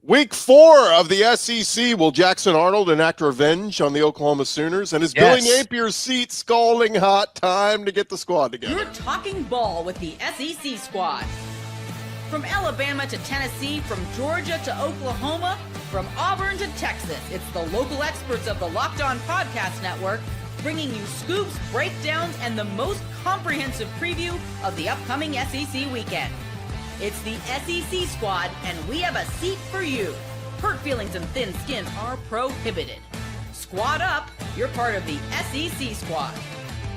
Week 4 of the SEC. Will Jackson Arnold enact revenge on the Oklahoma Sooners? And is Billy Napier's seat scalding hot? Time to get the squad together. You're talking ball with the SEC squad. From Alabama to Tennessee, from Georgia to Oklahoma, from Auburn to Texas, it's the local experts of the Locked On Podcast Network bringing you scoops, breakdowns, and the most comprehensive preview of the upcoming SEC weekend. It's the SEC squad, and we have a seat for you. Hurt feelings and thin skin are prohibited. Squad up, you're part of the SEC squad.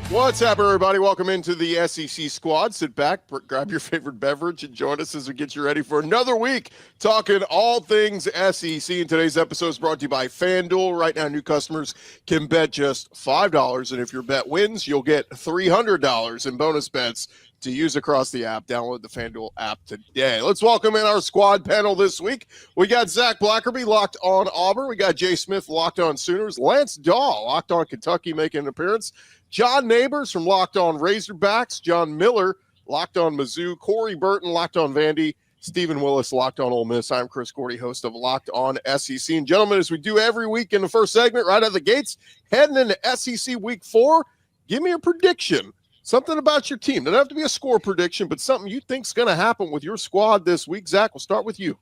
What's up, everybody? Welcome into the SEC squad. Sit back, grab your favorite beverage, and join us as we get you ready for another week talking all things SEC. And today's episode is brought to you by FanDuel. Right now, new customers can bet just $5, and if your bet wins, you'll get $300 in bonus bets to use across the app. Download the FanDuel app today. Let's welcome in our squad panel this week. We got Zach Blackerby, Locked On Auburn. We got Jay Smith, Locked On Sooners. Lance Dahl, Locked On Kentucky, making an appearance. John Neighbors from Locked On Razorbacks. John Miller, Locked On Mizzou. Corey Burton, Locked On Vandy. Stephen Willis, Locked On Ole Miss. I'm Chris Gordy, host of Locked On SEC. And gentlemen, as we do every week in the first segment, right out of the gates, heading into SEC Week 4, give me a prediction. Something about your team. Doesn't have to be a score prediction, but something you think is going to happen with your squad this week. Zach, we'll start with you.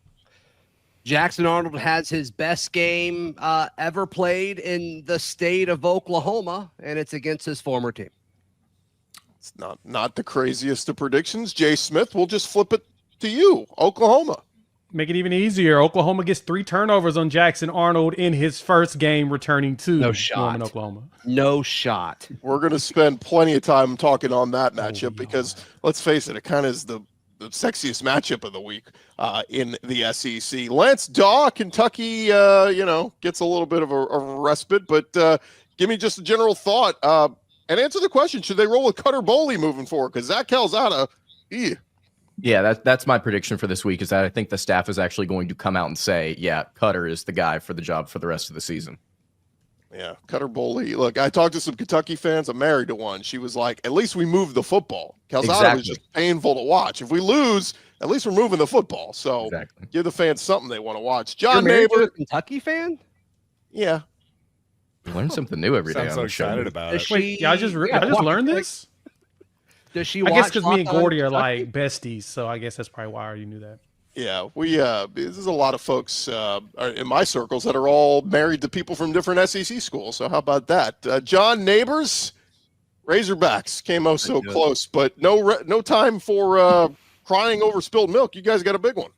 Jackson Arnold has his best game ever played in the state of Oklahoma, and it's against his former team. It's not the craziest of predictions. Jay Smith, we'll just flip it to you. Oklahoma. Make it even easier. Oklahoma gets 3 turnovers on Jackson Arnold in his first game returning to Norman, Oklahoma. No shot. We're going to spend plenty of time talking on that matchup because, let's face it kind of is the sexiest matchup of the week in the SEC. Lance Dahl, Kentucky, gets a little bit of a respite, but give me just a general thought and answer the question, should they roll with Cutter Boley moving forward? Because Zach Calzada, Yeah, that's my prediction for this week is that I think the staff is actually going to come out and say, yeah, Cutter is the guy for the job for the rest of the season. Yeah, Cutter Boley. Look, I talked to some Kentucky fans. I'm married to one. She was like, at least we moved the football. Calzada was just painful to watch. If we lose, at least we're moving the football. So give the fans something they want to watch. John Neighbor. A Kentucky fan? Yeah. You learn something new every day. I'm so excited about it. Wait, I just learned this? Does she I watch guess because me and Locked On Gordy are Kentucky? like besties, so I guess that's probably why I already knew that. Yeah, there's a lot of folks in my circles that are all married to people from different SEC schools. So how about that? John Neighbors, Razorbacks came so close, but no time for crying over spilled milk. You guys got a big one.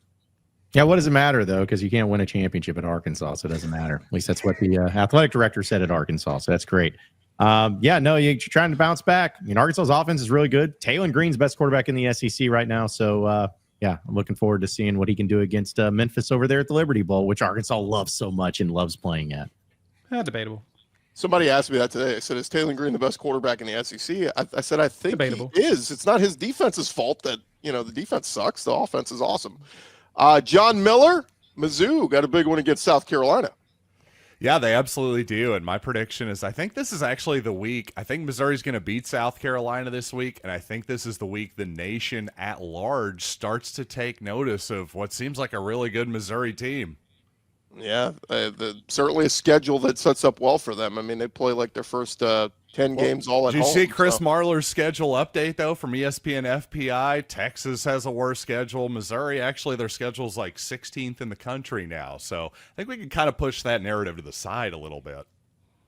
Yeah, what does it matter, though? Because you can't win a championship at Arkansas, so it doesn't matter. At least that's what the athletic director said at Arkansas, so that's great. You're trying to bounce back. Arkansas's offense is really good. Taylon Green's best quarterback in the SEC right now, so I'm looking forward to seeing what he can do against Memphis over there at the Liberty Bowl, which Arkansas loves so much and loves playing at. Debatable. Somebody asked me that today. I said, is Taylon Green the best quarterback in the SEC? I said, I think Debatable. he is. It's not his defense's fault that, the defense sucks. The offense is awesome. John Miller, Mizzou, got a big one against South Carolina. Yeah, they absolutely do. And my prediction is I think this is actually the week. I think Missouri's going to beat South Carolina this week. And I think this is the week the nation at large starts to take notice of what seems like a really good Missouri team. Yeah, certainly a schedule that sets up well for them. I mean, they play like their first 10 games all at home. Did you see Chris Marlar's schedule update, though, from ESPN FPI? Texas has a worse schedule. Missouri, actually, their schedule is like 16th in the country now. So I think we can kind of push that narrative to the side a little bit.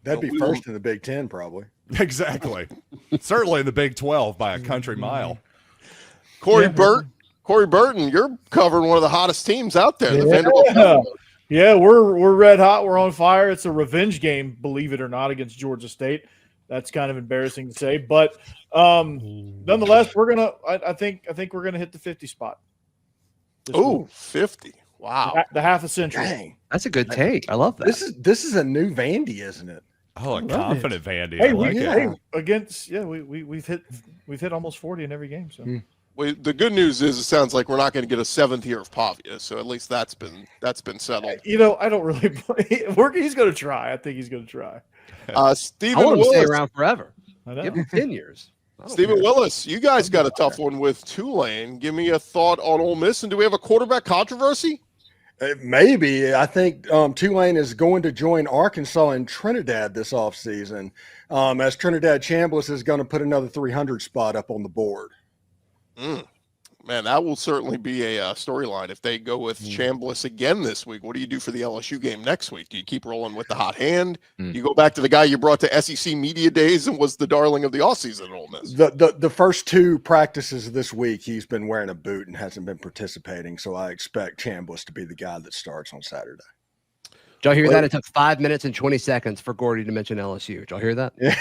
That'd be first in the Big Ten, probably. Exactly. Certainly in the Big 12 by a country mile. Corey Burton, you're covering one of the hottest teams out there. The Vanderbilt. Yeah, we're red hot. We're on fire. It's a revenge game, believe it or not, against Georgia State. That's kind of embarrassing to say, but nonetheless, I think we're gonna hit the 50 spot. Oh, 50! Wow, the half a century. Dang. That's a good take. I love that. This is a new Vandy, isn't it? Oh, a confident Vandy. Hey, I like it. We've hit almost 40 in every game. So. The good news is it sounds like we're not going to get a 7th year of Pavia, so at least that's been settled. I don't really play. He's going to try. I think he's going to try. Stephen I want him Willis, to stay around forever. I know. Give him 10 years. Stephen Willis, you guys got a tough one with Tulane. Give me a thought on Ole Miss, and do we have a quarterback controversy? Maybe. I think Tulane is going to join Arkansas and Trinidad this offseason, as Trinidad Chambliss is going to put another 300 spot up on the board. Man, that will certainly be a storyline if they go with Chambliss again this week. What do you do for the LSU game next week? Do you keep rolling with the hot hand? Do you go back to the guy you brought to SEC Media Days and was the darling of the offseason at Ole Miss? The first two practices this week, he's been wearing a boot and hasn't been participating, so I expect Chambliss to be the guy that starts on Saturday. Did y'all hear that? It took 5 minutes and 20 seconds for Gordy to mention LSU. Did y'all hear that? Yeah.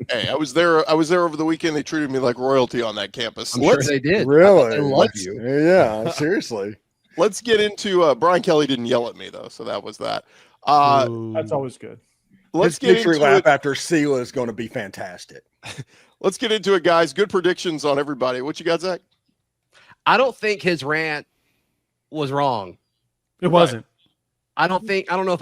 Hey, I was there over the weekend. They treated me like royalty on that campus. I'm sure they did. Really? They love you. Yeah, seriously. Let's get into Brian Kelly didn't yell at me though, so that was that. That's always good. Let's His get victory into lap it. after Sela is going to be fantastic. Let's get into it, guys. Good predictions on everybody. What you got, Zach? I don't think his rant was wrong. It wasn't. I don't know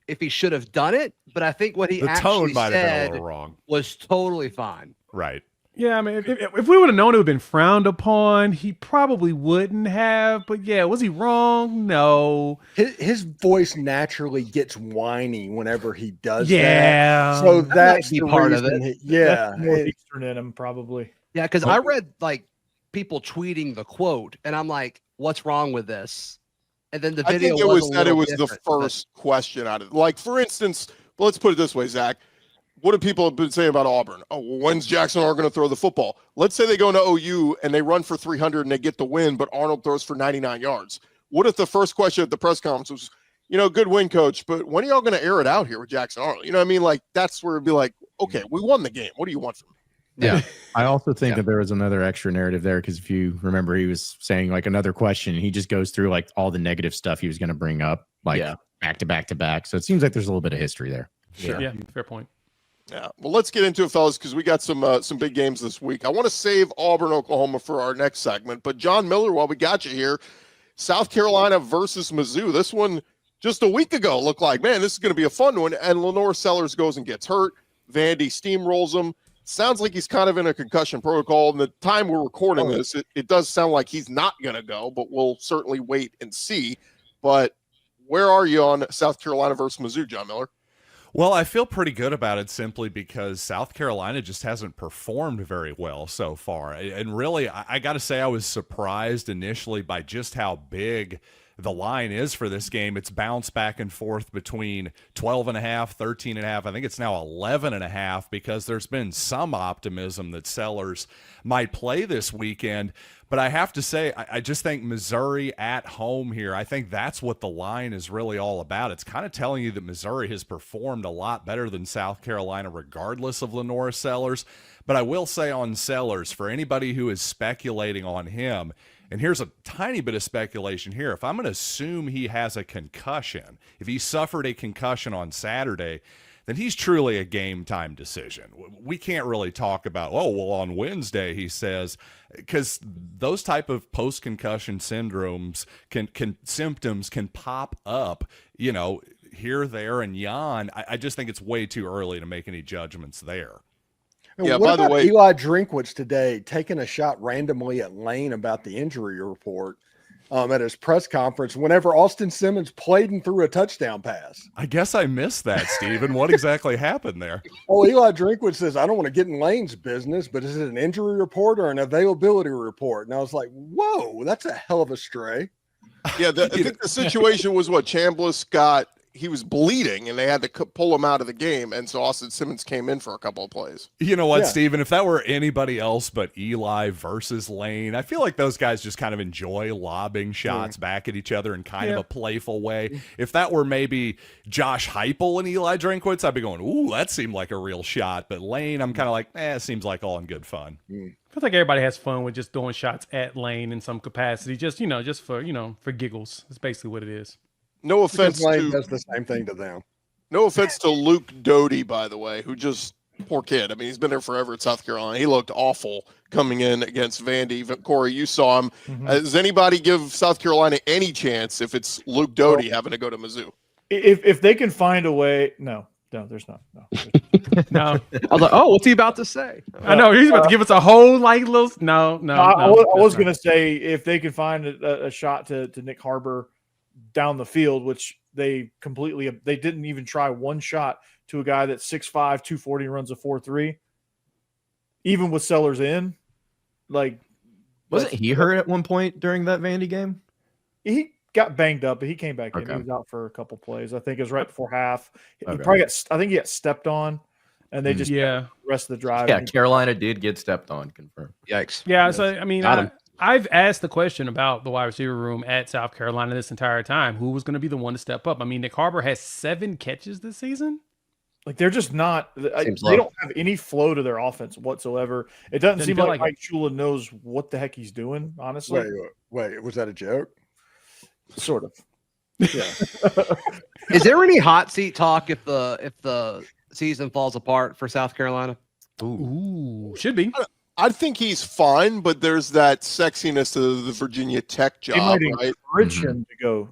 if he should have done it, but I think what he The actually tone might have been a said little wrong. was totally fine. Right. Yeah, I mean, if we would have known it would have been frowned upon, he probably wouldn't have. But yeah, was he wrong? No. His voice naturally gets whiny whenever he does Yeah. that. So That that's might be the part of reason it. That's more Eastern in him, probably. Yeah, because I read like people tweeting the quote, and I'm like, "What's wrong with this?" And then the I video think it was a that it little was the different, but- first question out of like, for instance, let's put it this way, Zach. What do people have been saying about Auburn? Oh, well, when's Jackson Arnold going to throw the football? Let's say they go into OU and they run for 300 and they get the win, but Arnold throws for 99 yards. What if the first question at the press conference was, good win, coach, but when are y'all going to air it out here with Jackson Arnold? You know what I mean? Like, that's where it'd be like, okay, we won the game. What do you want from me? Yeah. I also think that there was another extra narrative there because if you remember, he was saying like another question. He just goes through like all the negative stuff he was going to bring up, like back to back to back. So it seems like there's a little bit of history there. Sure. Yeah, fair point. Yeah. Well, let's get into it, fellas, because we got some big games this week. I want to save Auburn, Oklahoma for our next segment. But John Miller, while we got you here, South Carolina versus Mizzou. This one just a week ago looked like, man, this is going to be a fun one. And Lenore Sellers goes and gets hurt. Vandy steamrolls him. Sounds like he's kind of in a concussion protocol. And the time we're recording this, it does sound like he's not going to go, but we'll certainly wait and see. But where are you on South Carolina versus Mizzou, John Miller? Well, I feel pretty good about it simply because South Carolina just hasn't performed very well so far. And really, I got to say I was surprised initially by just how big the line is for this game. It's bounced back and forth between 12.5, 13.5. I think it's now 11.5 because there's been some optimism that Sellers might play this weekend. But I have to say, I just think Missouri at home here, I think that's what the line is really all about. It's kind of telling you that Missouri has performed a lot better than South Carolina regardless of Lenore Sellers. But I will say on Sellers, for anybody who is speculating on him, and here's a tiny bit of speculation here. If I'm going to assume he has a concussion, if he suffered a concussion on Saturday, then he's truly a game time decision. We can't really talk about, on Wednesday, he says, because those type of post-concussion syndromes symptoms can pop up, here, there, and yon. I just think it's way too early to make any judgments there. Yeah, what by the about way, Eli Drinkwitz today taking a shot randomly at Lane about the injury report at his press conference whenever Austin Simmons played and threw a touchdown pass? I guess I missed that, Steven. What exactly happened there? Oh, Eli Drinkwitz says, I don't want to get in Lane's business, but is it an injury report or an availability report? And I was like, whoa, that's a hell of a stray. Yeah, I think the situation was what Chambliss he was bleeding and they had to pull him out of the game. And so Austin Simmons came in for a couple of plays. You know what, Yeah. Steven, if that were anybody else but Eli versus Lane, I feel like those guys just kind of enjoy lobbing shots back at each other in kind of a playful way. If that were maybe Josh Heupel and Eli Drinkwitz, I'd be going, ooh, that seemed like a real shot. But Lane, I'm kind of like, it seems like all in good fun. Feels like everybody has fun with just throwing shots at Lane in some capacity, just for giggles. That's basically what it is. No offense Lane to does the same thing to them. no offense to Luke Doty, by the way, who just poor kid. I mean, he's been there forever at South Carolina. He looked awful coming in against Vandy. Corey, you saw him. Does anybody give South Carolina any chance if it's Luke Doty having to go to Mizzou? If they can find a way, no. No, there's not. No. No, I was like, oh, what's he about to say? I know he's about to give us a whole like little. No. I was going to say if they could find a shot to Nick Harbor down the field, which they didn't even try one shot to a guy that's 6'5", 240 and runs a 4.3. Even with Sellers in, like, Wasn't he hurt at one point during that Vandy game? he got banged up, but he came back in. Okay. He was out for a couple plays. I think it was right before half. He Okay. probably I think he got stepped on, and they just Yeah. the rest of the drive. Yeah, Carolina did get stepped on. Confirmed. Yikes. Yeah, so I mean, Got him. I've asked the question about the wide receiver room at South Carolina this entire time. Who was going to be the one to step up? I mean, Nick Harbor has 7 catches this season. Like they're just not. They low. don't have any flow to their offense whatsoever. It doesn't Doesn't seem feel like like Mike Shula knows what the heck he's doing. Honestly, Wait, was that a joke? sort of. Yeah. Is there any hot seat talk if the season falls apart for South Carolina? Ooh, should be. I think he's fine, but there's that sexiness to the Virginia Tech They job, might right? encourage him to go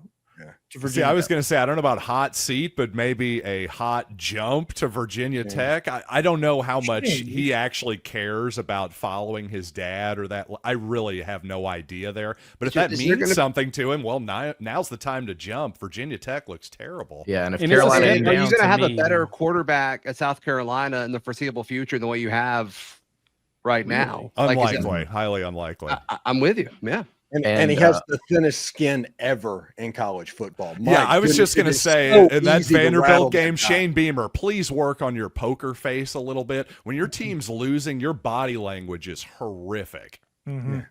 to Virginia. See, I was going to say, I don't know about hot seat, but maybe a hot jump to Virginia Tech. I don't know how much he actually cares about following his dad or that. I really have no idea there. But if that Is there means gonna- something to him, well, now's the time to jump. Virginia Tech looks terrible. Yeah, and if And it's the Carolina, same Are you down going to to have a me. better quarterback at South Carolina in the foreseeable future than what you have right now? Like, is Unlikely, highly unlikely. I'm with you. Yeah. And he has the thinnest skin ever in college football. My Yeah, I was just going to goodness, it say, is so in that easy to rattle Vanderbilt that game, guy. Shane Beamer, please work on your poker face a little bit. When your team's losing, your body language is horrific. Mhm.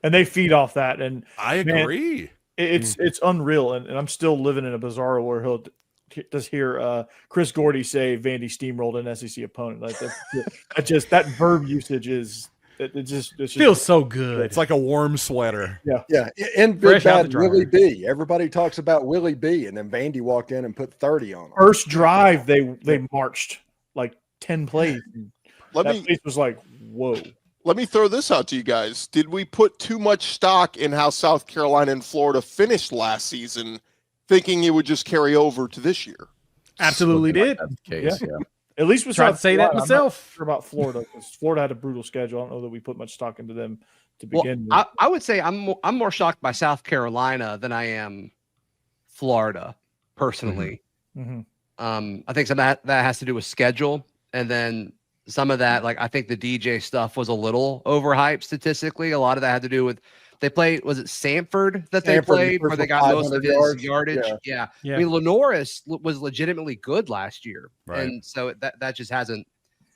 And they feed off that, and I Man, agree. it's unreal. And I'm still living in a bizarre world. He'll just hear Chris Gordy say Vandy steamrolled an SEC opponent. Like that verb usage is it's just Feels so good. It's like a warm sweater. Yeah, and Fresh Big out the Bad dryer. Willie B. Everybody talks about Willie B. And then Vandy walked in and put 30 on him. first drive they marched like 10 plays. Let That me place was like, whoa. let me throw this out to you guys. Did we put too much stock in how South Carolina and Florida finished last season, thinking it would just carry over to this year? Absolutely did. that's the case. Yeah. At least with Tried to South say that Carolina. I'm not myself. sure about Florida because Florida had a brutal schedule. I don't know that we put much stock into them to Well, begin with. I would say I'm more shocked by South Carolina than I am Florida personally. Mhm. I think some of that has to do with schedule, and then some of that, like I think the DJ stuff was a little overhyped statistically. A lot of that had to do with they played. Was it Samford that they Samford, played the where they first got most of 500 his yards. yardage? Yeah. I mean, Lenoris was legitimately good last year, Right. and so that just hasn't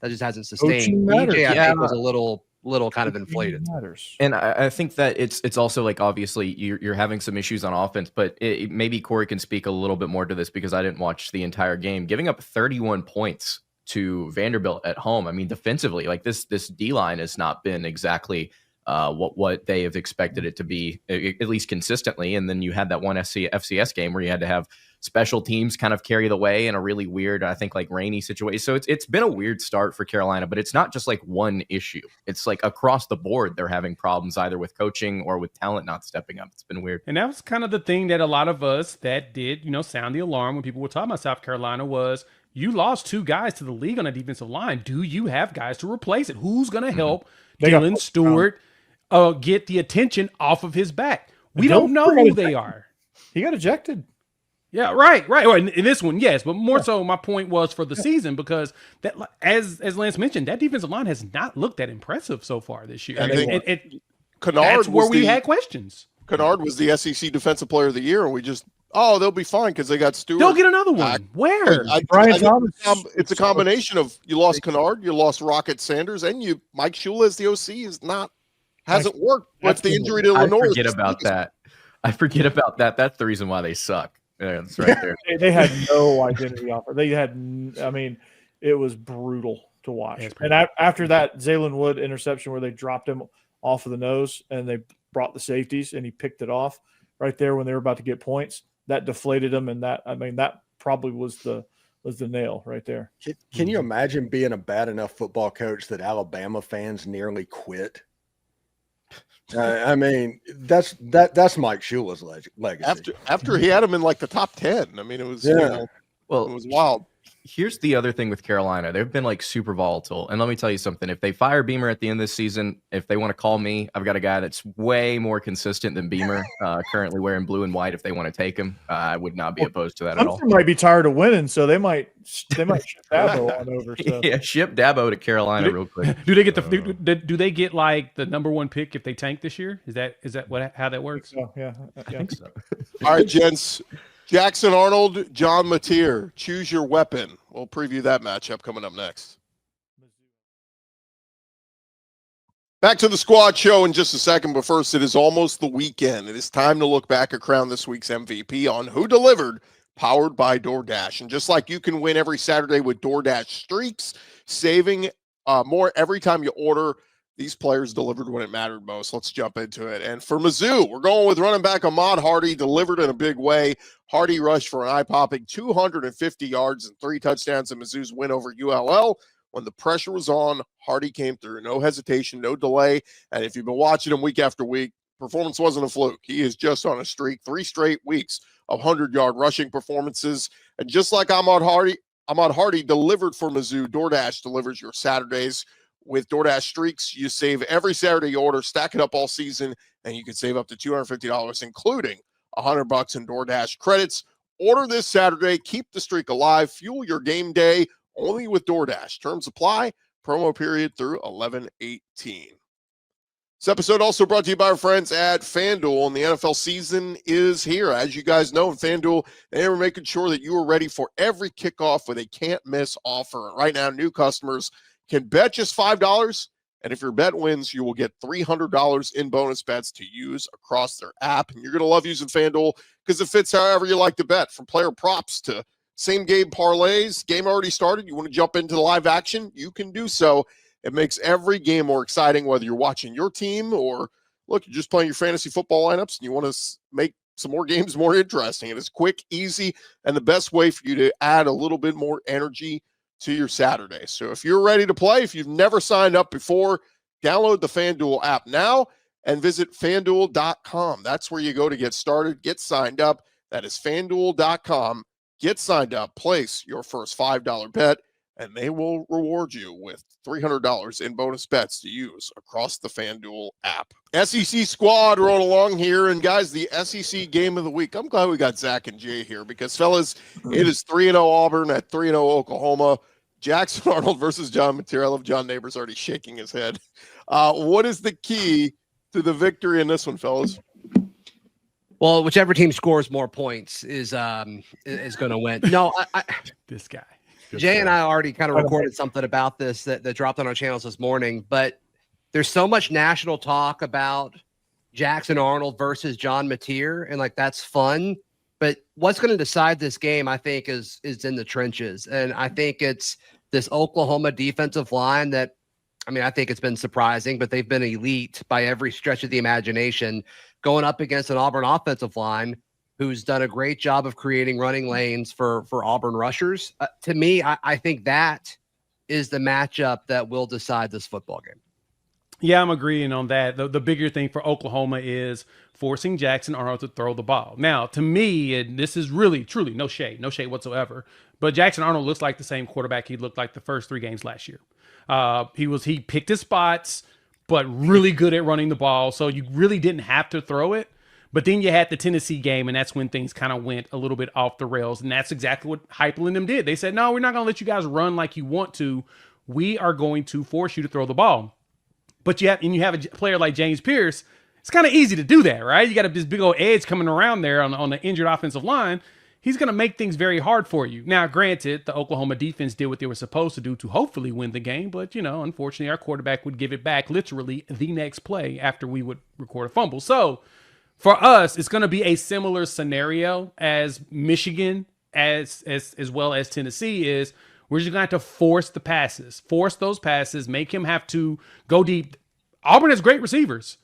sustained. Coaching matters. DJ, I Yeah. think, was a little kind of inflated. Matters. And I think that it's also like obviously you're having some issues on offense, but maybe Corey can speak a little bit more to this because I didn't watch the entire game. Giving up 31 points to Vanderbilt at home. I mean, defensively, like this D line has not been exactly what they have expected it to be, at least consistently. And then you had that one FCS game where you had to have special teams kind of carry the way in a really weird, I think, like rainy situation. So it's been a weird start for Carolina, but it's not just like one issue. It's like across the board they're having problems either with coaching or with talent not stepping up. It's been weird. And that was kind of the thing that a lot of us that did, sound the alarm when people were talking about South Carolina was you lost 2 guys to the league on a defensive line. Do you have guys to replace it? Who's going to help They got Dylan Stewart get the attention off of his back? We Dylan don't know Stewart who got they ejected. are. He got ejected. Yeah, right. Well, in this one, yes, but more so, my point was for the season because that, as Lance mentioned, that defensive line has not looked that impressive so far this year. And That's Kennard where was we the- had questions. Kennard was the SEC Defensive Player of the Year, and we just, they'll be fine because they got Stewart. They'll get another one. Where? Brian think Thomas. it's a combination of you lost Kennard, you lost Rocket Sanders, and Mike Shula as the OC hasn't worked. What's the injury to I Lenore? forget about that. I forget about that. That's the reason why they suck. Yeah, that's right there. They had no identity offer. They had, I mean, it was brutal to watch. Yeah, it's And pretty after that Zaylen Wood interception where they dropped him off of the nose and they brought the safeties and he picked it off right there when they were about to get points, that deflated him. And that probably was the nail right there. Can you imagine being a bad enough football coach that Alabama fans nearly quit? I mean, that's Mike Shula's legacy. After he had him in like the top 10. I mean, it was Yeah. it Well, was wild. Here's the other thing with Carolina. They've been like super volatile. And let me tell you something. If they fire Beamer at the end of this season, if they want to call me, I've got a guy that's way more consistent than Beamer, currently wearing blue and white. If they want to take him, I would not be opposed to that at all. Clemson might be tired of winning, so they might ship Dabo on over. So. Yeah, ship Dabo to Carolina real quick. Do they get do they get like the number 1 pick if they tank this year? Is that how that works? So, yeah. I think so. All right, gents. Jackson Arnold, John Napier. Choose your weapon. We'll preview that matchup coming up next. Back to the squad show in just a second, but first, it is almost the weekend. It is time to look back and crown this week's MVP on Who Delivered, powered by DoorDash. And just like you can win every Saturday with DoorDash streaks, saving more every time you order, these players delivered when it mattered most. Let's jump into it. And for Mizzou, we're going with running back Ahmad Hardy, delivered in a big way. Hardy rushed for an eye-popping 250 yards and 3 touchdowns in Mizzou's win over ULL. When the pressure was on, Hardy came through. No hesitation, no delay. And if you've been watching him week after week, performance wasn't a fluke. He is just on a streak, 3 straight weeks of 100-yard rushing performances. And just like Ahmad Hardy delivered for Mizzou, DoorDash delivers your Saturdays. With DoorDash streaks, you save every Saturday you order, stack it up all season, and you can save up to $250, including $100 in DoorDash credits. Order this Saturday. Keep the streak alive. Fuel your game day only with DoorDash. Terms apply. Promo period through 11/18. This episode also brought to you by our friends at FanDuel, and the NFL season is here. As you guys know, in FanDuel, they are making sure that you are ready for every kickoff with a can't-miss offer. Right now, new customers can bet just $5, and if your bet wins, you will get $300 in bonus bets to use across their app. And you're going to love using FanDuel because it fits however you like to bet, from player props to same-game parlays. Game already started. You want to jump into the live action? You can do so. It makes every game more exciting, whether you're watching your team or, look, you're just playing your fantasy football lineups and you want to make some more games more interesting. It is quick, easy, and the best way for you to add a little bit more energy to your Saturday. So if you're ready to play, if you've never signed up before, download the FanDuel app now and visit FanDuel.com. That's where you go to get started, get signed up. That is FanDuel.com. Get signed up, place your first $5 bet, and they will reward you with $300 in bonus bets to use across the FanDuel app. SEC squad rolling along here, and guys, the SEC game of the week. I'm glad we got Zach and Jay here because, fellas, it is 3-0 Auburn at 3-0 Oklahoma. Jackson Arnold versus John Napier. I love John Neighbors already shaking his head. What is the key to the victory in this one, fellas? Well, whichever team scores more points is going to win. No, This guy. Jay and I already kind of recorded something about this that dropped on our channels this morning, but there's so much national talk about Jackson Arnold versus John Napier, and like that's fun. But what's going to decide this game, I think, is in the trenches, and I think it's this Oklahoma defensive line that, I mean, I think it's been surprising, but they've been elite by every stretch of the imagination, going up against an Auburn offensive line who's done a great job of creating running lanes for Auburn rushers. To me, I think that is the matchup that will decide this football game. Yeah, I'm agreeing on that. The bigger thing for Oklahoma is forcing Jackson Arnold to throw the ball. Now, to me, and this is really, truly no shade whatsoever, but Jackson Arnold looks like the same quarterback he looked like the first 3 games last year. He picked his spots, but really good at running the ball, so you really didn't have to throw it. But then you had the Tennessee game, and that's when things kind of went a little bit off the rails, and that's exactly what Heupel and them did. They said, no, we're not going to let you guys run like you want to. We are going to force you to throw the ball. But you have a player like James Pierce. It's kind of easy to do that, right? You got this big old edge coming around there on the injured offensive line. He's going to make things very hard for you. Now, granted, the Oklahoma defense did what they were supposed to do to hopefully win the game. But, unfortunately, our quarterback would give it back literally the next play after we would record a fumble. So for us, it's going to be a similar scenario as Michigan, as well as Tennessee is. We're just going to have to force those passes, make him have to go deep. Auburn has great receivers,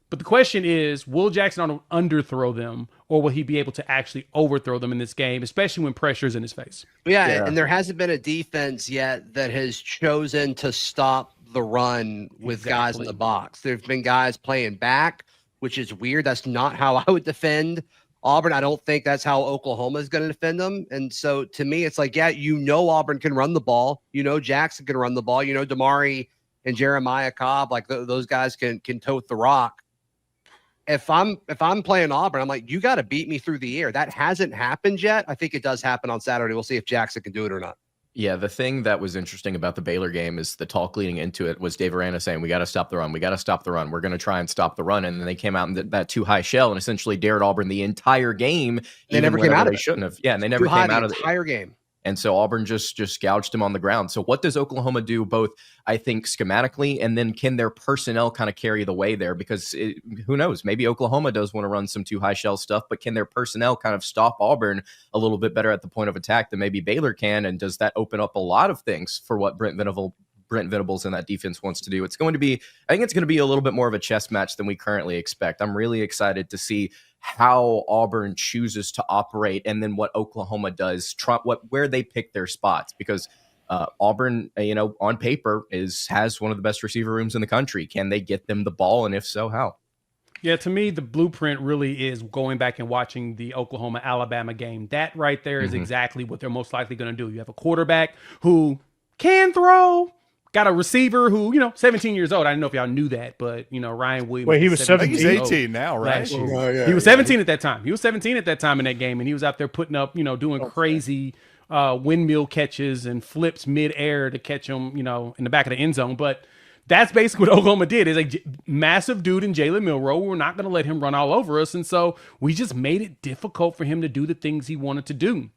but the question is, will Jackson Arnold underthrow them, or will he be able to actually overthrow them in this game, especially when pressure's in his face? Yeah, and there hasn't been a defense yet that has chosen to stop the run with guys in the box. There've been guys playing back, which is weird. That's not how I would defend Auburn, I don't think that's how Oklahoma is going to defend them. And so to me, it's like, yeah, Auburn can run the ball. Jackson can run the ball. Damari and Jeremiah Cobb, like those guys can tote the rock. If I'm playing Auburn, I'm like, you got to beat me through the air. That hasn't happened yet. I think it does happen on Saturday. We'll see if Jackson can do it or not. Yeah, the thing that was interesting about the Baylor game is the talk leading into it was Dave Aranda saying, we got to stop the run. We got to stop the run. We're going to try and stop the run. And then they came out in that too high shell and essentially dared Auburn the entire game. They never came out of it. They shouldn't have. Yeah, and they never came out of the entire game. And so Auburn just gouged him on the ground. So what does Oklahoma do both, I think, schematically, and then can their personnel kind of carry the way there? Because who knows? Maybe Oklahoma does want to run some too high shell stuff, but can their personnel kind of stop Auburn a little bit better at the point of attack than maybe Baylor can? And does that open up a lot of things for what Brent Venables and that defense wants to do? I think it's going to be a little bit more of a chess match than we currently expect. I'm really excited to see how Auburn chooses to operate, and then what Oklahoma does, where they pick their spots, because Auburn, on paper has one of the best receiver rooms in the country. Can they get them the ball, and if so, how? Yeah, to me, the blueprint really is going back and watching the Oklahoma-Alabama game. That right there is exactly what they're most likely going to do. You have a quarterback who can throw, got a receiver who, 17 years old. I don't know if y'all knew that, but, Ryan Williams. Wait, he was 17? He's 18 now, right? He was 17 at that time. He was 17 at that time in that game, and he was out there putting up, doing crazy windmill catches and flips mid-air to catch him, in the back of the end zone. But that's basically what Oklahoma did. Is a massive dude in Jalen Milroe. We're not going to let him run all over us, and so we just made it difficult for him to do the things he wanted to do.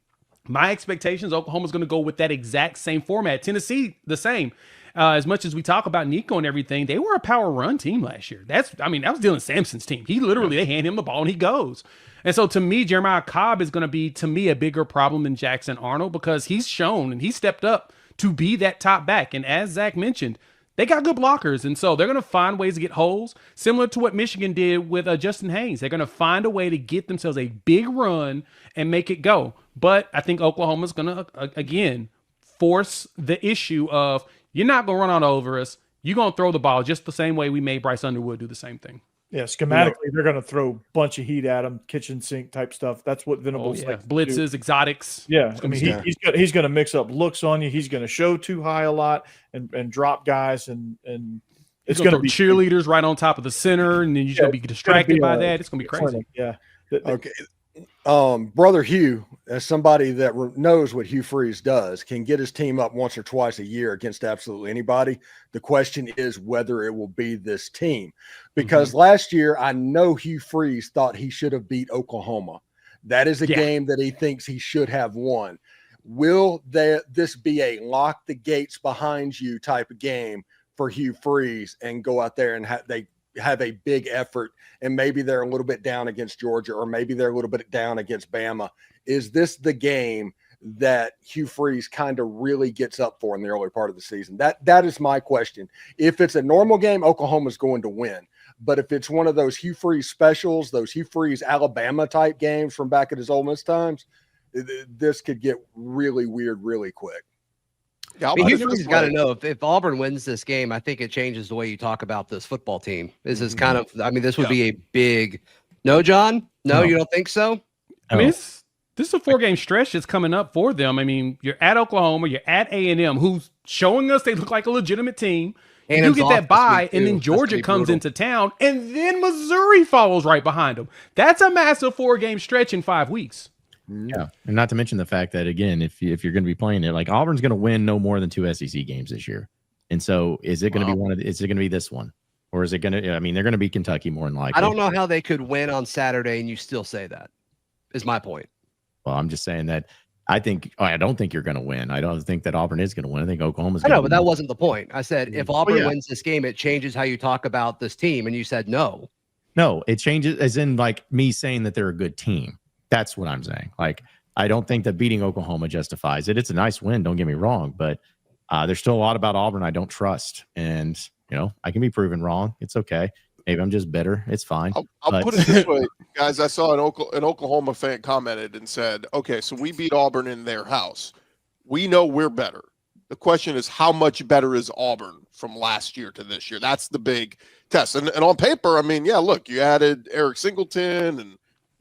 My expectations, Oklahoma's going to go with that exact same format. Tennessee, the same. As much as we talk about Nico and everything, they were a power run team last year. That was Dylan Sampson's team. They hand him the ball and he goes. And so to me, Jeremiah Cobb is going to be, to me, a bigger problem than Jackson Arnold, because he's shown and he stepped up to be that top back. And as Zach mentioned, they got good blockers. And so they're going to find ways to get holes, similar to what Michigan did with Justin Haynes. They're going to find a way to get themselves a big run and make it go. But I think Oklahoma's going to, again, force the issue of, you're not going to run all over us. You're going to throw the ball just the same way we made Bryce Underwood do the same thing. Yeah, schematically, they're going to throw a bunch of heat at him, kitchen sink type stuff. That's what Venables likes to do. Blitzes, exotics. Yeah, he's going to mix up looks on you. He's going to show too high a lot and drop guys, and it's going to be cheerleaders right on top of the center, and then you're going to be distracted by that. It's going to be crazy. Yeah. Okay. Brother Hugh, as somebody that knows what Hugh Freeze does, can get his team up once or twice a year against absolutely anybody. The question is whether it will be this team, because last year I know Hugh Freeze thought he should have beat Oklahoma. That is a game that he thinks he should have won. Will this be a lock the gates behind you type of game for Hugh Freeze and go out there and have a big effort, and maybe they're a little bit down against Georgia, or maybe they're a little bit down against Bama? Is this the game that Hugh Freeze kind of really gets up for in the early part of the season? That is my question. If it's a normal game, Oklahoma's going to win. But if it's one of those Hugh Freeze specials, those Hugh Freeze Alabama type games from back at his Ole Miss times, this could get really weird really quick. Yeah, Hugh Freeze's got to know if Auburn wins this game, I think it changes the way you talk about this football team. This is kind of, this would be a big. No, John? No, you don't think so? This is a 4-game stretch that's coming up for them. You're at Oklahoma, you're at A&M, who's showing us they look like a legitimate team. You get that bye, and then Georgia comes into town, and then Missouri follows right behind them. That's a massive 4-game stretch in 5 weeks. Yeah, and not to mention the fact that, again, if you're going to be playing it, like Auburn's going to win no more than 2 SEC games this year, and so is it going to be is it going to be this one, or is it going to? They're going to be Kentucky more than likely. I don't know how they could win on Saturday, and you still say that. Is my point. Well, I'm just saying that I don't think you're going to win. I don't think that Auburn is going to win. I think Oklahoma's. I know, but that wasn't the point. I said if Auburn wins this game, it changes how you talk about this team, and you said no. No, it changes as in like me saying that they're a good team. That's what I'm saying. Like, I don't think that beating Oklahoma justifies it. It's a nice win, don't get me wrong, but there's still a lot about Auburn I don't trust, and I can be proven wrong. It's okay. Maybe I'm just bitter. It's fine. I'll put it this way, guys. I saw an Oklahoma fan commented and said, "Okay, so we beat Auburn in their house. We know we're better. The question is, how much better is Auburn from last year to this year? That's the big test." And on paper, look, you added Eric Singleton and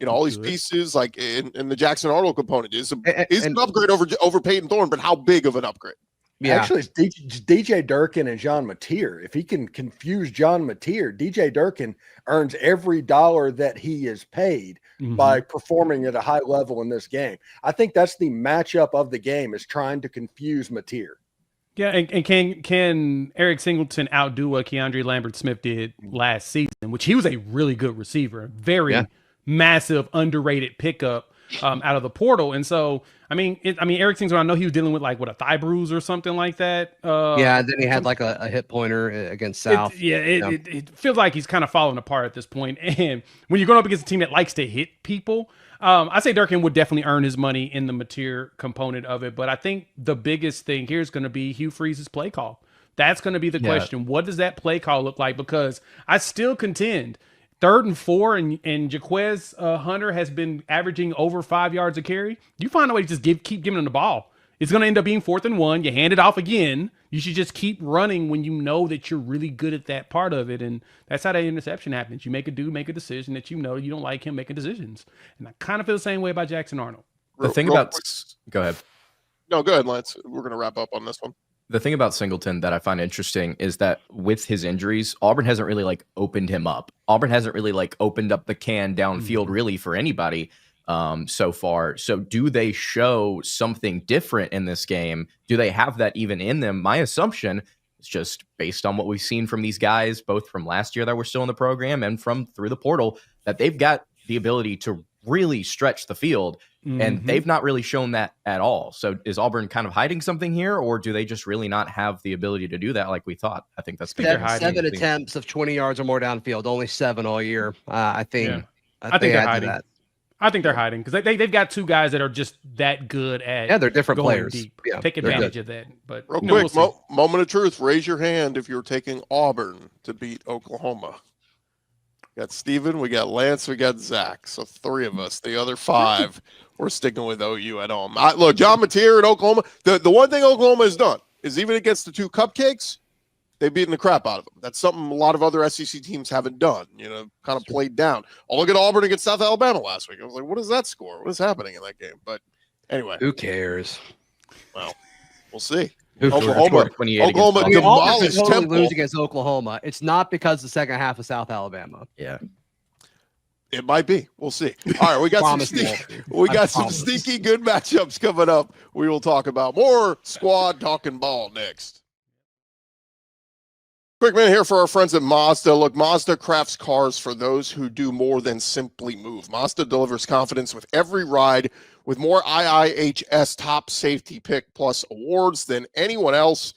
all these Good. pieces, like in the Jackson Arnold component, is an And- upgrade over Peyton Thorne, but how big of an upgrade? Yeah. Actually, it's DJ Durkin and John Mateer. If he can confuse John Mateer, DJ Durkin earns every dollar that he is paid by performing at a high level in this game. I think that's the matchup of the game, is trying to confuse Mateer. Yeah, and can Eric Singleton outdo what Keandre Lambert-Smith did last season, which he was a really good receiver, very massive, underrated pickup out of the portal. And so, Eric Singleton, I know he was dealing with a thigh bruise or something like that. And then he had like a hit pointer against South. It feels like he's kind of falling apart at this point. And when you're going up against a team that likes to hit people, I say Durkin would definitely earn his money in the Mateer component of it. But I think the biggest thing here is going to be Hugh Freeze's play call. That's going to be the question. What does that play call look like? Because I still contend 3rd and 4, and Jaquez Hunter has been averaging over 5 yards a carry. You find a way to just keep giving him the ball. It's going to end up being 4th and 1. You hand it off again. You should just keep running when you know that you're really good at that part of it. And that's how that interception happens. You make a decision that you don't like him making decisions. And I kind of feel the same way about Jackson Arnold. Go ahead. No, go ahead, Lance. We're going to wrap up on this one. The thing about Singleton that I find interesting is that with his injuries, Auburn hasn't really opened him up. Auburn hasn't really opened up the can downfield really for anybody so far. So do they show something different in this game? Do they have that even in them? My assumption is just based on what we've seen from these guys, both from last year that were still in the program and from through the portal, that they've got the ability to really stretch the field. And they've not really shown that at all. So is Auburn kind of hiding something here, or do they just really not have the ability to do that like we thought? I think that's seven attempts of 20 yards or more downfield, only 7 all year. I think they're hiding. I think they're hiding because they've got 2 guys that are just that good at they're different players. Deep. Take advantage of that. But real quick, moment of truth. Raise your hand if you're taking Auburn to beat Oklahoma. We got Steven, we got Lance, we got Zach. So 3 of us. The other 5, we're sticking with OU at home. Look, John Mateer in Oklahoma. The one thing Oklahoma has done is even against the 2 cupcakes, they've beaten the crap out of them. That's something a lot of other SEC teams haven't done. Kind of played down. Oh, look at Auburn against South Alabama last week. I was like, what is that score? What is happening in that game? But anyway, who cares? Well, we'll see. Oklahoma demolished Temple. Lose against Oklahoma. It's not because the second half of South Alabama. Yeah, it might be. We'll see. All right, we got some sneaky good matchups coming up. We will talk about more squad talking ball next. Quick minute here for our friends at Mazda. Look, Mazda crafts cars for those who do more than simply move. Mazda delivers confidence with every ride, with more IIHS top safety pick plus awards than anyone else.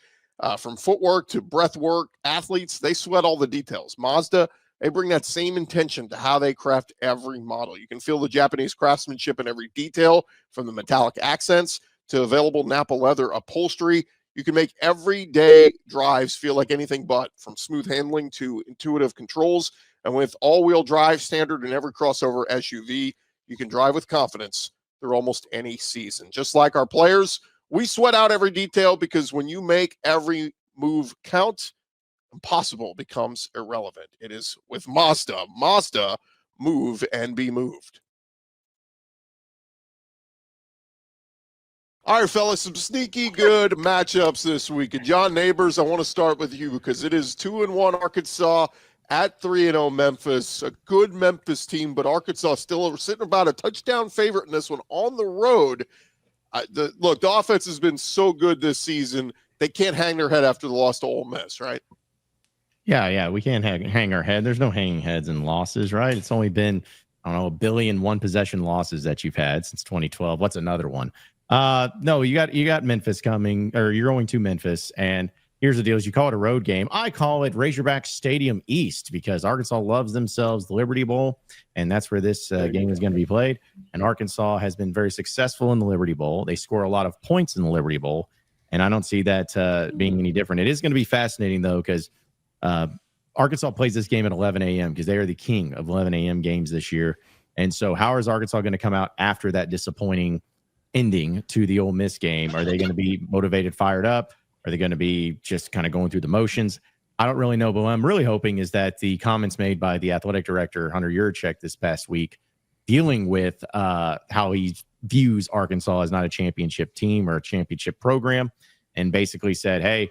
From footwork to breathwork, athletes, they sweat all the details. Mazda, they bring that same intention to how they craft every model. You can feel the Japanese craftsmanship in every detail, from the metallic accents to available Napa leather upholstery. You can make everyday drives feel like anything but, from smooth handling to intuitive controls. And with all-wheel drive standard in every crossover SUV, you can drive with confidence through almost any season. Just like our players, we sweat out every detail, because when you make every move count, impossible becomes irrelevant. It is with Mazda. Mazda, move and be moved. All right, fellas, some sneaky good matchups this week. And John Neighbors, I want to start with you because it is 2-1 Arkansas at 3-0 Memphis. A good Memphis team, but Arkansas still sitting about a touchdown favorite in this one on the road. The offense has been so good this season. They can't hang their head after the loss to Ole Miss, right? Yeah, we can't hang our head. There's no hanging heads and losses, right? It's only been, I don't know, 1 billion one-possession losses that you've had since 2012. What's another one? No, you got Memphis coming, or you're going to Memphis, and here's the deal: is you call it a road game. I call it Razorback Stadium East, because Arkansas loves themselves the Liberty Bowl, and that's where this game is going to be played. And Arkansas has been very successful in the Liberty Bowl. They score a lot of points in the Liberty Bowl, and I don't see that being any different. It is going to be fascinating, though, because Arkansas plays this game at 11 a.m. because they are the king of 11 a.m. games this year. And so how is Arkansas going to come out after that disappointing ending to the Ole Miss game? Are they going to be motivated, fired up? Are they going to be just kind of going through the motions? I don't really know, but what I'm really hoping is that the comments made by the athletic director, Hunter Yurchek, this past week dealing with how he views Arkansas as not a championship team or a championship program, and basically said, hey,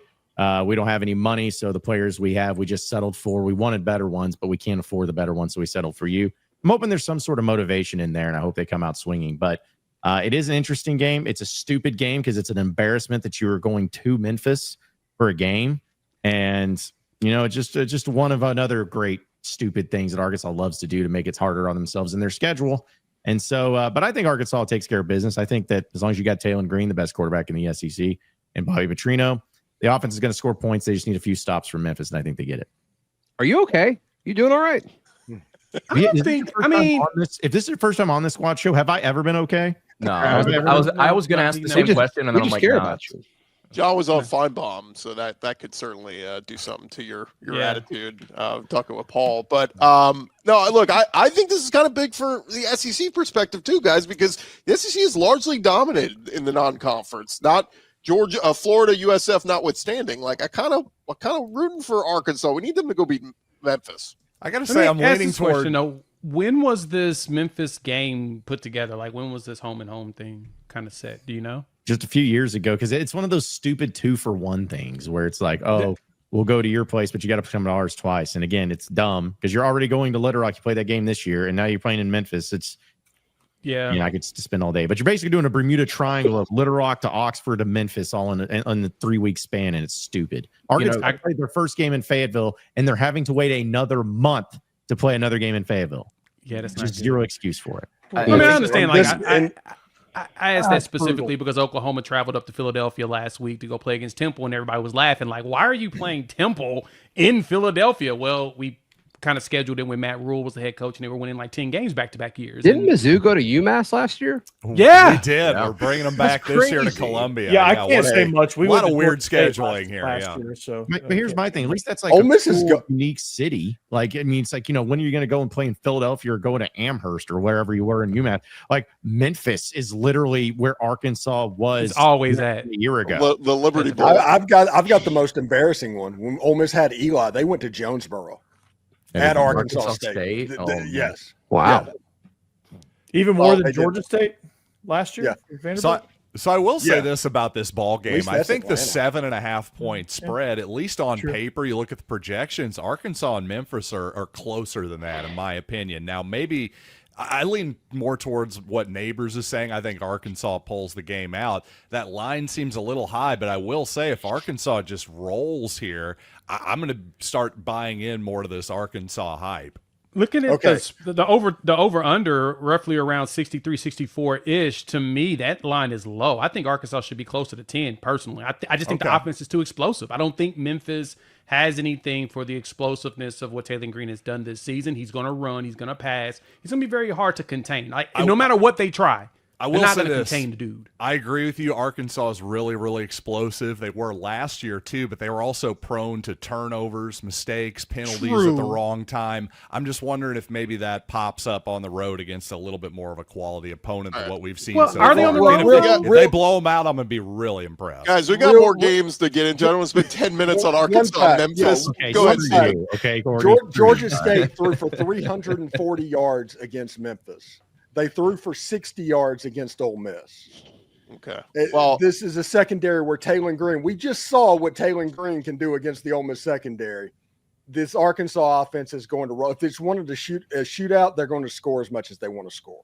we don't have any money, so the players we have, we just settled for. We wanted better ones, but we can't afford the better ones, so we settled for you. I'm hoping there's some sort of motivation in there, and I hope they come out swinging. But it is an interesting game. It's a stupid game because it's an embarrassment that you are going to Memphis for a game. And, just one of another great stupid things that Arkansas loves to do to make it harder on themselves in their schedule. And so, but I think Arkansas takes care of business. I think that as long as you got Talon Green, the best quarterback in the SEC, and Bobby Petrino, the offense is going to score points. They just need a few stops from Memphis, and I think they get it. Are you okay? You doing all right? If this is your first time on this squad show, have I ever been okay? No, I was going to ask the same question, and then I'm like, nah. John was on Feinbaum, so that could certainly do something to your attitude, talking with Paul. But no, look, I think this is kind of big for the SEC perspective too, guys, because the SEC is largely dominated in the non-conference, not Georgia, Florida, USF notwithstanding. Like, I'm kind of rooting for Arkansas. We need them to go beat Memphis. I got to say, I'm leaning toward. Question, though, when was this Memphis game put together? Like, when was this home and home thing kind of set? Do you know? Just a few years ago, because it's one of those stupid 2-for-1 things where it's like, oh, we'll go to your place, but you got to come to ours twice. And again, it's dumb because you're already going to Little Rock. You play that game this year, and now you're playing in Memphis. It's I could spend all day, but you're basically doing a Bermuda Triangle of Little Rock to Oxford to Memphis all in the 3-week span, and it's stupid. Arkansas played their first game in Fayetteville, and they're having to wait another month to play another game in Fayetteville. Yeah, that's just zero excuse for it. I understand. I asked that specifically because Oklahoma traveled up to Philadelphia last week to go play against Temple, and everybody was laughing like, why are you playing Temple in Philadelphia? Well, we kind of scheduled it when Matt Rule was the head coach, and they were winning like 10 games back-to-back years. Didn't Mizzou go to UMass last year? Yeah. We did. Yeah. We're bringing them back this year to Columbia. Yeah, I can't say much. We a lot of weird scheduling here. Year, so. But here's my thing. At least that's like Ole Miss is unique city. Like, it means like, when are you going to go and play in Philadelphia or go to Amherst or wherever you were in UMass? Like, Memphis is literally where Arkansas was it's always at a year ago. The Liberty Bowl. I've got the most embarrassing one. When Ole Miss had Eli, they went to Jonesboro. At Arkansas State. Yes. Wow. Yeah. Even more than Georgia State last year? Yeah. So I will say this about this ball game. I think Atlanta. the 7.5 point spread, at least on paper, you look at the projections, Arkansas and Memphis are closer than that, in my opinion. Now, maybe I lean more towards what Neighbors is saying. I think Arkansas pulls the game out. That line seems a little high, but I will say if Arkansas just rolls here, I'm going to start buying in more to this Arkansas hype. Looking at the over under roughly around 63, 64-ish, to me, that line is low. I think Arkansas should be closer to 10, personally. I just think the offense is too explosive. I don't think Memphis has anything for the explosiveness of what Talon Green has done this season. He's going to run. He's going to pass. He's going to be very hard to contain. No matter what they try. I will not say going to this. contain the dude. I agree with you. Arkansas is really, really explosive. They were last year too, but they were also prone to turnovers, mistakes, penalties at the wrong time. I'm just wondering if maybe that pops up on the road against a little bit more of a quality opponent than what we've seen. Well, so are they far. on the road? If they blow them out, I'm going to be really impressed. Guys, we got more games to get into. I don't want to spend 10 minutes on Arkansas and Memphis. Go ahead, Steve. Okay, Georgia State threw for 340 yards against Memphis. They threw for 60 yards against Ole Miss. Okay. Well, this is a secondary where Talon Green, we just saw what Talon Green can do against the Ole Miss secondary. This Arkansas offense is going to roll. If they just wanted to shoot a shootout, they're going to score as much as they want to score.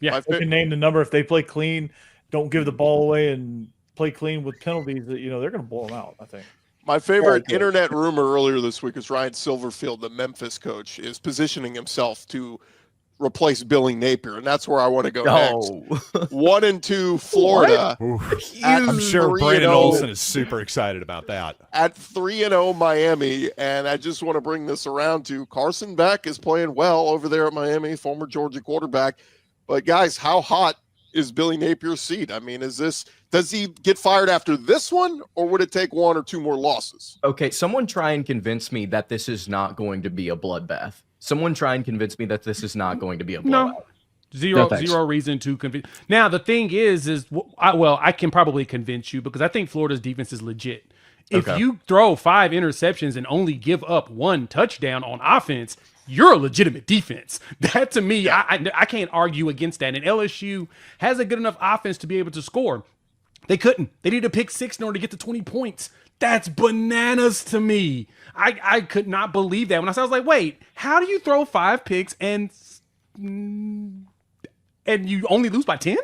Yeah, they can name the number. If they play clean, don't give the ball away, and play clean with penalties, they're going to blow them out, I think. My favorite internet rumor earlier this week is Ryan Silverfield, the Memphis coach, is positioning himself to replace Billy Napier, and that's where I want to go next. 1 and 2 Florida. I'm sure Brandon Olson is super excited about that. At 3-0 Miami, and I just want to bring this around to Carson Beck is playing well over there at Miami, former Georgia quarterback. But guys, how hot is Billy Napier's seat? I mean, does he get fired after this one, or would it take 1 or 2 more losses? Okay, someone try and convince me that this is not going to be a bloodbath. Someone try and convince me that this is not going to be a blowout. No. Zero reason to convince. Now, the thing is I can probably convince you because I think Florida's defense is legit. If you throw 5 interceptions and only give up 1 touchdown on offense, you're a legitimate defense. That to me, I can't argue against that. And LSU has a good enough offense to be able to score. They couldn't. They needed to pick 6 in order to get to 20 points. That's bananas to me. I could not believe that. When I was like, wait, how do you throw 5 picks and you only lose by 10?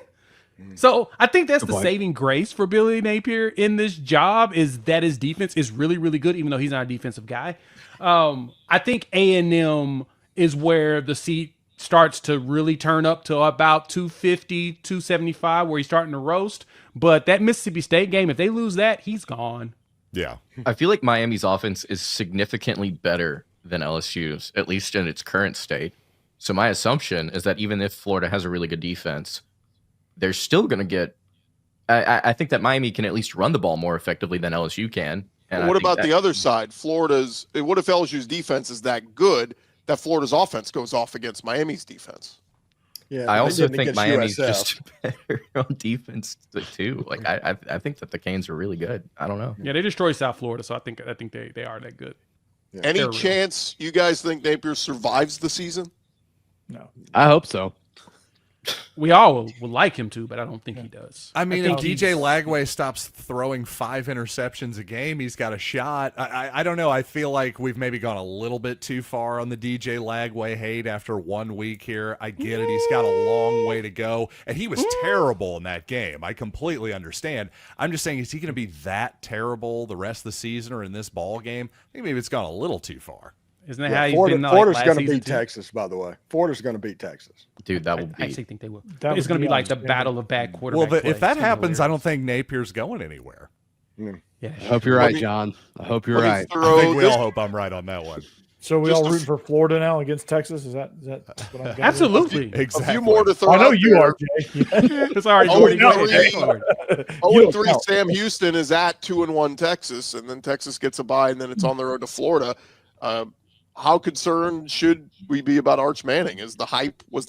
So I think that's the saving grace for Billy Napier in this job, is that his defense is really, really good, even though he's not a defensive guy. I think A&M is where the seat starts to really turn up to about 250, 275, where he's starting to roast. But that Mississippi State game, if they lose that, he's gone. Yeah. I feel like Miami's offense is significantly better than LSU's, at least in its current state. So my assumption is that even if Florida has a really good defense, they're still going to get. I think that Miami can at least run the ball more effectively than LSU can. And what about the other side? What if LSU's defense is that good that Florida's offense goes off against Miami's defense? Yeah, I also think Miami's just better on defense too. Like I think that the Canes are really good. I don't know. Yeah, they destroyed South Florida, so I think they are that good. Yeah. Any chance you guys think Napier survives the season? No. I hope so. We all would like him to, but I don't think he does. I mean, think if DJ Lagway stops throwing 5 interceptions a game, he's got a shot. I don't know. I feel like we've maybe gone a little bit too far on the DJ Lagway hate after 1 week here. I get it. He's got a long way to go. And he was terrible in that game. I completely understand. I'm just saying, is he going to be that terrible the rest of the season or in this ball game? I think maybe it's gone a little too far. Isn't that how he's Florida, been Florida's last going to season beat too? Texas, by the way. Florida's going to beat Texas. Dude, that will I be. actually think they will. That It's would going to be be like the outstanding. battle of bad quarterback. Well, play. if that It's gonna be happens, I don't hilarious. think Napier's going anywhere. Yeah, I hope you're right, John. I hope you're right. I think we all hope I'm right on that one. So we Just all a rooting for Florida now against Texas? Is that what I'm getting? Absolutely. Exactly. A few more to throw. I know out you there. are, Jay. It's already Oh, already no, going. yeah. You 0-3 don't count. Sam Houston is at 2-1 Texas, and then Texas gets a bye, and then it's on the road to Florida. How concerned should we be about Arch Manning? Was the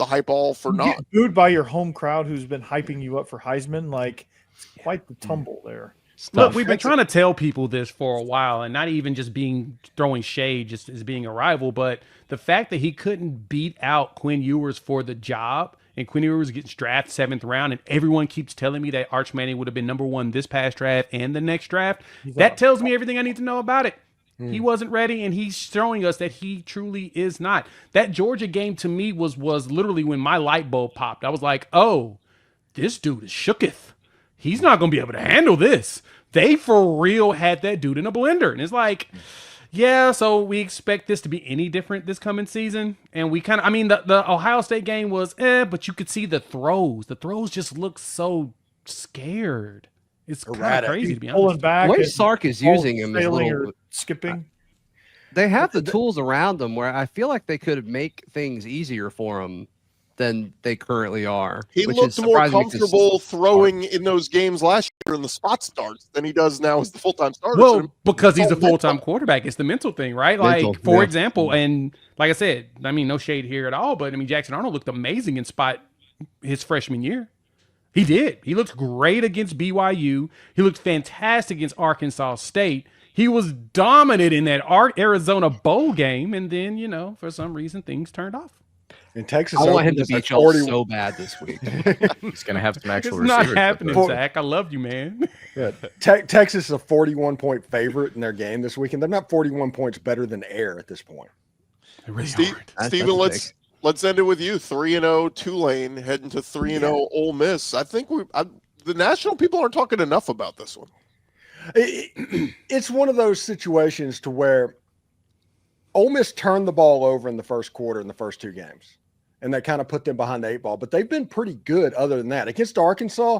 hype all for You naught? get booed by your home crowd who's been hyping you up for Heisman. Like, it's quite the tumble there. Look, we've been trying to tell people this for a while, and not even just throwing shade, just as being a rival, but the fact that he couldn't beat out Quinn Ewers for the job, and Quinn Ewers gets drafted 7th round, and everyone keeps telling me that Arch Manning would have been #1 this past draft and the next draft. That tells me everything I need to know about it. He wasn't ready, and he's showing us that he truly is not. That Georgia game to me was literally when my light bulb popped. I was like, oh, this dude is shooketh. He's not going to be able to handle this. They for real had that dude in a blender. And it's like, yeah, so we expect this to be any different this coming season. And we kind of, I mean, the Ohio State game was, but you could see the throws. The throws just look so scared. It's kind of crazy to be Pulling honest. back. The way and Sark is using him is a sailing little. or skipping. They have the tools around them where I feel like they could make things easier for him than they currently are. He which looked is more surprising because- comfortable throwing in those games last year in the spot starts than he does now as the full-time starter. Well, because he's a all mental. full-time quarterback. It's the mental thing, right? Mental, Like, for yeah. example, and like I said, I mean, no shade here at all, but I mean, Jackson Arnold looked amazing in spot his freshman year. He did. He looked great against BYU. He looked fantastic against Arkansas State. He was dominant in that Arizona bowl game, and then, you know, for some reason, things turned off. And Texas, I want him opened to as a beat y'all 41 so bad this week. He's going to have some actual It's not receivers. happening, For- Zach. I love you, man. Yeah. Texas is a 41-point favorite in their game this weekend. They're not 41 points better than Air at this point. They really Steve, aren't. Steven, that's let's end it with you. 3-0 Tulane heading to 3-0 Ole Miss. I think the national people aren't talking enough about this one. It's one of those situations to where Ole Miss turned the ball over in the first quarter in the first 2 games, and that kind of put them behind the 8 ball. But they've been pretty good other than that. Against Arkansas,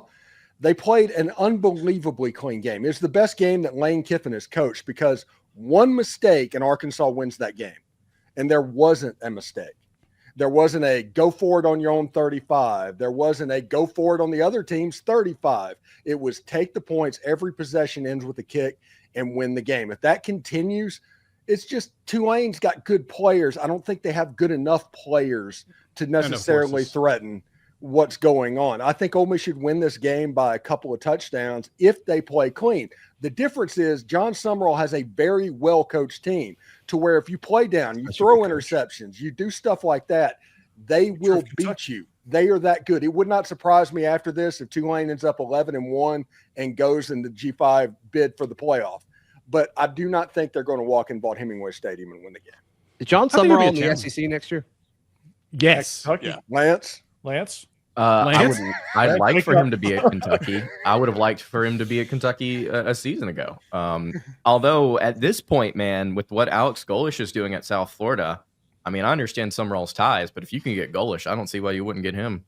they played an unbelievably clean game. It's the best game that Lane Kiffin has coached because one mistake and Arkansas wins that game, and there wasn't a mistake. There wasn't a go for it on your own 35. There wasn't a go for it on the other team's 35. It was take the points. Every possession ends with a kick and win the game. If that continues, it's just Tulane's got good players. I don't think they have good enough players to necessarily horses. threaten what's going on. I think Ole Miss should win this game by a couple of touchdowns if they play clean. The difference is John Summerall has a very well-coached team to where if you play down, you throw interceptions, you do stuff like that, they will beat you. They are that good. It would not surprise me after this if Tulane ends up 11-1 and goes in the G5 bid for the playoff. But I do not think they're going to walk in Vaught-Hemingway Stadium and win the game. Is John Summerall in the SEC next year? Yes. Kentucky. Lance? I'd like for him to be at Kentucky. I would have liked for him to be at Kentucky a season ago. Although at this point, man, with what Alex Golish is doing at South Florida, I mean, I understand Summerall's ties, but if you can get Golish, I don't see why you wouldn't get him.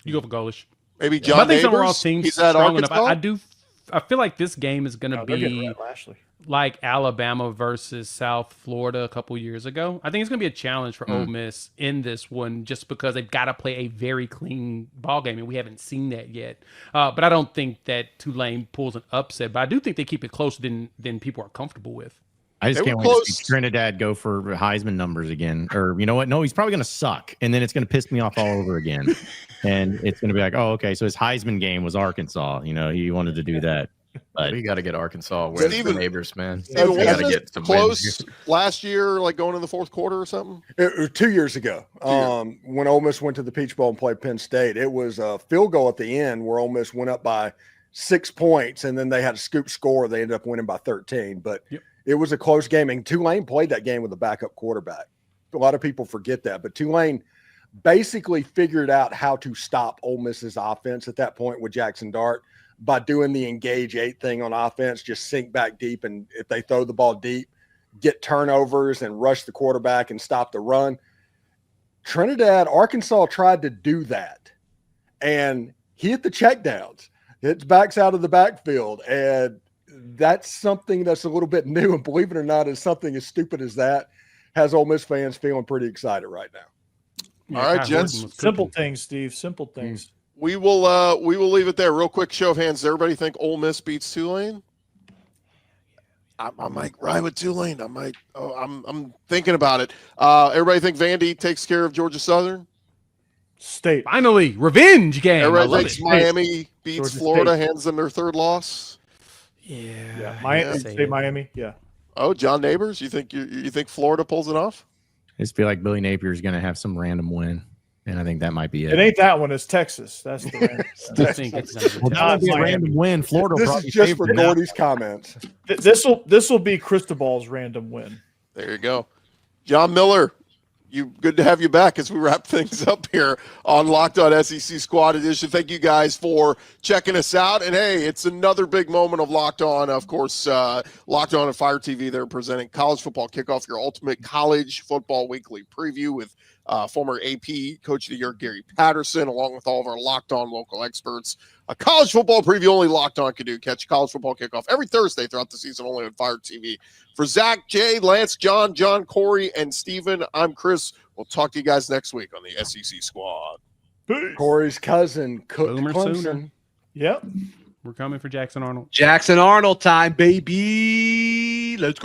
You go for Golish. Maybe John I think Neighbors, Summerall's team's he's at strong enough. Arkansas? I feel like this game is going to be Lashley. like Alabama versus South Florida a couple years ago. I think it's going to be a challenge for Ole Miss in this one just because they've got to play a very clean ball game, and we haven't seen that yet. But I don't think that Tulane pulls an upset, but I do think they keep it closer than people are comfortable with. I just They can't were wait to close. see Trinidad go for Heisman numbers again. Or you know what? No, he's probably going to suck. And then it's going to piss me off all over again. And it's going to be like, oh, okay. So his Heisman game was Arkansas. You know, he wanted to do that. But We got to get Arkansas. Where's the Steven- neighbors, man? Steven, We got to wasn't get it some close wins. last year, like going in the fourth quarter or something? It was 2 years ago, when Ole Miss went to the Peach Bowl and played Penn State. It was a field goal at the end where Ole Miss went up by 6 points, and then they had a scoop score. They ended up winning by 13. But it was a close game, and Tulane played that game with a backup quarterback. A lot of people forget that. But Tulane basically figured out how to stop Ole Miss's offense at that point with Jackson Dart by doing the engage 8 thing on offense, just sink back deep, and if they throw the ball deep, get turnovers and rush the quarterback and stop the run. Arkansas tried to do that, and he hit the checkdowns. It's backs out of the backfield, and that's something that's a little bit new, and believe it or not, is something as stupid as that has Ole Miss fans feeling pretty excited right now. All right, Kyle gents. Horton was Simple cooking. things, Steve. Simple things. We will leave it there. Real quick show of hands. Does everybody think Ole Miss beats Tulane? I might ride with Tulane. I'm thinking about it. Everybody think Vandy takes care of Georgia Southern? State. Finally, revenge game. I Everybody love thinks it. Miami beats Georgia Florida, State. hands them their third loss. Yeah. Miami. Yeah. State Miami. Yeah. Oh, John Neighbors, you think Florida pulls it off? I just feel like Billy Napier is going to have some random win. And I think that might be it. It ain't that one. It's Texas. That's the random. I think it's gonna be Well, tough. that'll be a Miami. random win. Florida will This probably is just for favor now. Gordy's comments. This will be Cristobal's random win. There you go. John Miller, good to have you back as we wrap things up here on Locked On SEC Squad Edition. Thank you guys for checking us out. And hey, it's another big moment of Locked On. Of course, Locked On and Fire TV, they're presenting College Football Kickoff, your ultimate college football weekly preview with former AP Coach of the Year Gary Patterson, along with all of our Locked On local experts. A college football preview only Locked On can do. Catch College Football Kickoff every Thursday throughout the season, only on Fire TV. For Zach, Jay, Lance, John, Corey, and Steven, I'm Chris. We'll talk to you guys next week on the SEC Squad. Corey's cousin cooked Boomer Clemson. sooner. Yep. We're coming for Jackson Arnold. Jackson Arnold time, baby. Let's go.